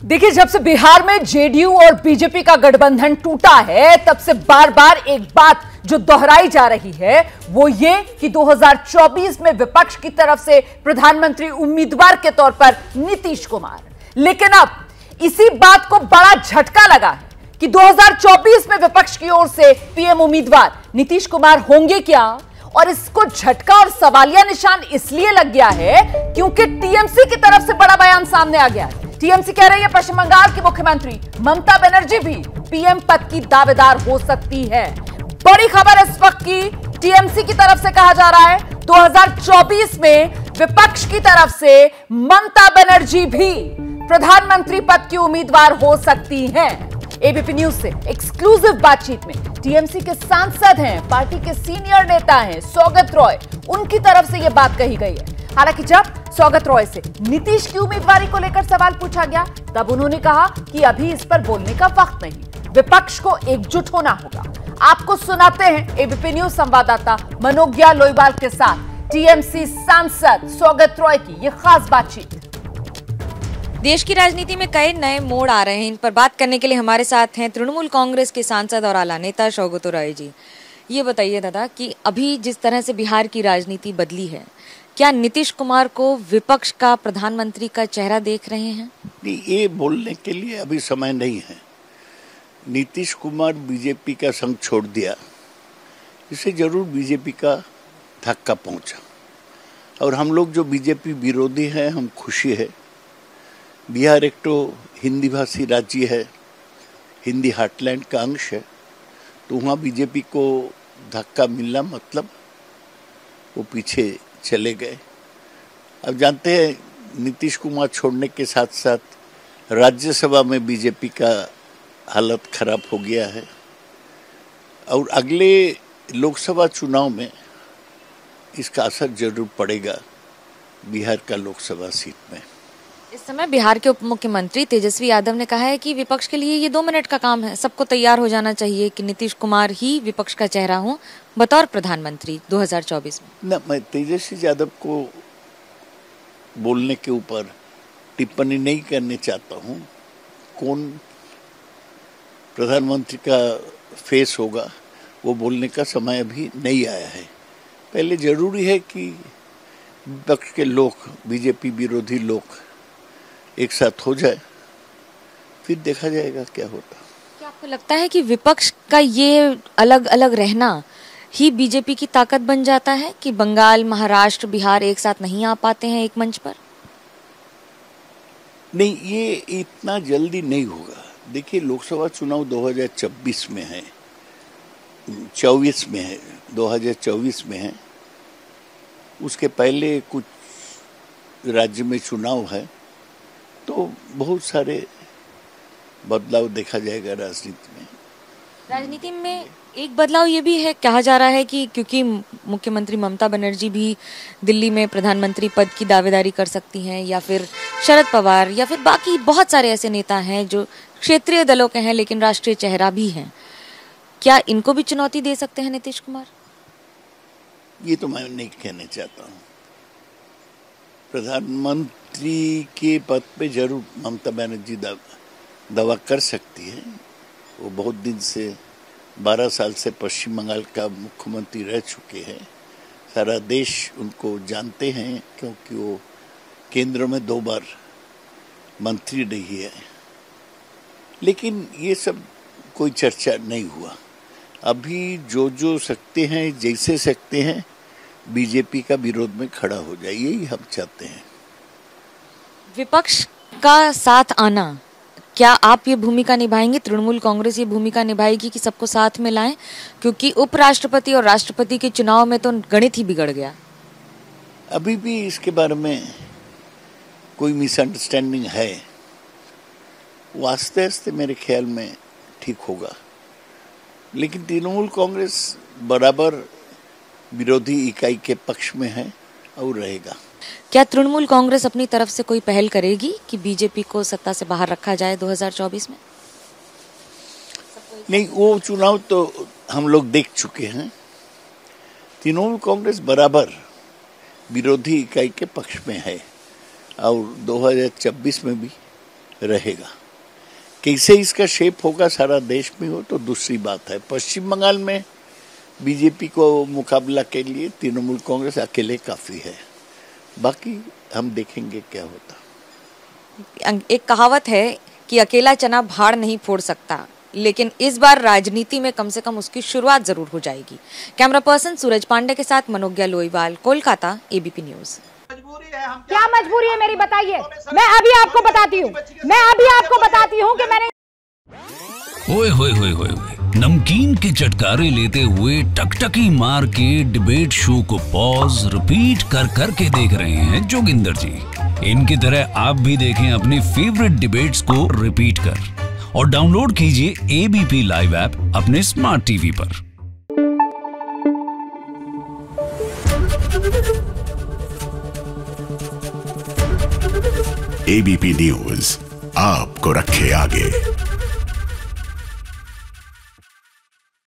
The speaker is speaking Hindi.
देखिए, जब से बिहार में जेडीयू और बीजेपी का गठबंधन टूटा है, तब से बार बार एक बात जो दोहराई जा रही है वो ये कि 2024 में विपक्ष की तरफ से प्रधानमंत्री उम्मीदवार के तौर पर नीतीश कुमार। लेकिन अब इसी बात को बड़ा झटका लगा है कि 2024 में विपक्ष की ओर से पीएम उम्मीदवार नीतीश कुमार होंगे क्या। और इसको झटका और सवालिया निशान इसलिए लग गया है क्योंकि टीएमसी की तरफ से बड़ा बयान सामने आ गया है। टीएमसी कह रही है पश्चिम बंगाल की मुख्यमंत्री ममता बनर्जी भी पीएम पद की दावेदार हो सकती है। बड़ी खबर इस वक्त की टीएमसी की तरफ से कहा जा रहा है 2024 में विपक्ष की तरफ से ममता बनर्जी भी प्रधानमंत्री पद की उम्मीदवार हो सकती हैं। एबीपी न्यूज से एक्सक्लूसिव बातचीत में टीएमसी के सांसद हैं, पार्टी के सीनियर नेता हैं सौगत रॉय, उनकी तरफ से यह बात कही गई है। हालांकि जब सौगत रॉय से नीतीश की उम्मीदवारी को लेकर सवाल पूछा गया तब उन्होंने कहा कि अभी इस पर बोलने का वक्त नहीं, विपक्ष को एकजुट होना होगा। आपको सुनाते हैं एबीपी न्यूज संवाददाता मनोज्ञा लोईवाल के साथ टीएमसी सांसद सौगत रॉय की यह खास बातचीत। देश की राजनीति में कई नए मोड़ आ रहे हैं, इन पर बात करने के लिए हमारे साथ हैं तृणमूल कांग्रेस के सांसद और आला नेता सौगत रॉय जी। ये बताइए दादा कि अभी जिस तरह से बिहार की राजनीति बदली है, क्या नीतीश कुमार को विपक्ष का प्रधानमंत्री का चेहरा देख रहे हैं? नहीं, ये बोलने के लिए अभी समय नहीं है। नीतीश कुमार बीजेपी का संग छोड़ दिया, इसे जरूर बीजेपी का धक्का पहुंचा। और हम लोग जो बीजेपी विरोधी हैं, हम खुशी है। बिहार एक तो हिंदी भाषी राज्य है, हिंदी हार्टलैंड का अंश है, तो वहाँ बीजेपी को धक्का मिलना मतलब वो पीछे चले गए। अब जानते हैं नीतीश कुमार छोड़ने के साथ साथ राज्यसभा में बीजेपी का हालत खराब हो गया है और अगले लोकसभा चुनाव में इसका असर जरूर पड़ेगा बिहार का लोकसभा सीट में। इस समय बिहार के उप मुख्यमंत्री तेजस्वी यादव ने कहा है कि विपक्ष के लिए ये 2 मिनट का काम है, सबको तैयार हो जाना चाहिए कि नीतीश कुमार ही विपक्ष का चेहरा हो बतौर प्रधानमंत्री 2024 में। ना, मैं तेजस्वी यादव को बोलने के ऊपर टिप्पणी नहीं करने चाहता हूँ। कौन प्रधानमंत्री का फेस होगा वो बोलने का समय अभी नहीं आया है। पहले जरूरी है कि विपक्ष के लोग, बीजेपी विरोधी लोग एक साथ हो जाए, फिर देखा जाएगा क्या होता। क्या आपको लगता है कि विपक्ष का ये अलग अलग रहना ही बीजेपी की ताकत बन जाता है कि बंगाल, महाराष्ट्र, बिहार एक साथ नहीं आ पाते हैं एक मंच पर? नहीं, ये इतना जल्दी नहीं होगा। देखिए, लोकसभा चुनाव 2024 में है, 24 में है, 2024 में है। उसके पहले कुछ राज्य में चुनाव है, तो बहुत सारे बदलाव देखा जाएगा राजनीति में। राजनीति में एक बदलाव ये भी है, कहा जा रहा है कि क्योंकि मुख्यमंत्री ममता बनर्जी भी दिल्ली में प्रधानमंत्री पद की दावेदारी कर सकती हैं, या फिर शरद पवार, या फिर बाकी बहुत सारे ऐसे नेता हैं जो क्षेत्रीय दलों के हैं लेकिन राष्ट्रीय चेहरा भी हैं, क्या इनको भी चुनौती दे सकते हैं नीतीश कुमार? ये तो मैं नहीं कहना चाहता हूँ। प्रधानमंत्री के पद पे जरूर ममता बनर्जी दावा कर सकती है। वो बहुत दिन से 12 साल से पश्चिम बंगाल का मुख्यमंत्री रह चुके हैं। सारा देश उनको जानते हैं क्योंकि वो केंद्र में 2 बार मंत्री रही है। लेकिन ये सब कोई चर्चा नहीं हुआ। अभी जो सकते हैं, जैसे सकते हैं, बीजेपी का विरोध में खड़ा हो जाए, यही हम चाहते हैं। विपक्ष का साथ आना, क्या आप ये भूमिका निभाएंगे, तृणमूल कांग्रेस ये भूमिका निभाएगी कि सबको साथ में लाएं? क्योंकि उपराष्ट्रपति और राष्ट्रपति के चुनाव में तो गणित ही बिगड़ गया। अभी भी इसके बारे में कोई मिसअंडरस्टैंडिंग है, वो आस्ते आस्ते मेरे ख्याल में ठीक होगा। लेकिन तृणमूल कांग्रेस बराबर विरोधी इकाई के पक्ष में है और रहेगा। क्या तृणमूल कांग्रेस अपनी तरफ से कोई पहल करेगी कि बीजेपी को सत्ता से बाहर रखा जाए 2024 में? नहीं, वो चुनाव तो हम लोग देख चुके हैं। तृणमूल कांग्रेस बराबर विरोधी इकाई के पक्ष में है और 2024 में भी रहेगा। कैसे इसका शेप होगा सारा देश में हो तो दूसरी बात है। पश्चिम बंगाल में बीजेपी को मुकाबला के लिए तृणमूल कांग्रेस अकेले काफी है, बाकी हम देखेंगे क्या होता। एक कहावत है कि अकेला चना भाड़ नहीं फोड़ सकता, लेकिन इस बार राजनीति में कम से कम उसकी शुरुआत जरूर हो जाएगी। कैमरा पर्सन सूरज पांडे के साथ मनोज्ञा लोईवाल, कोलकाता, एबीपी न्यूज। क्या मजबूरी है मेरी, बताइए। मैं अभी आपको बताती हूँ कि मैंने ओए होए होए होए नमकीन के चटकारे लेते हुए टकटकी मार के डिबेट शो को पॉज रिपीट कर करके देख रहे हैं जोगिंदर जी। इनकी तरह आप भी देखें अपनी फेवरेट डिबेट्स को रिपीट कर और डाउनलोड कीजिए एबीपी लाइव ऐप अपने स्मार्ट टीवी पर। एबीपी न्यूज आपको रखे आगे।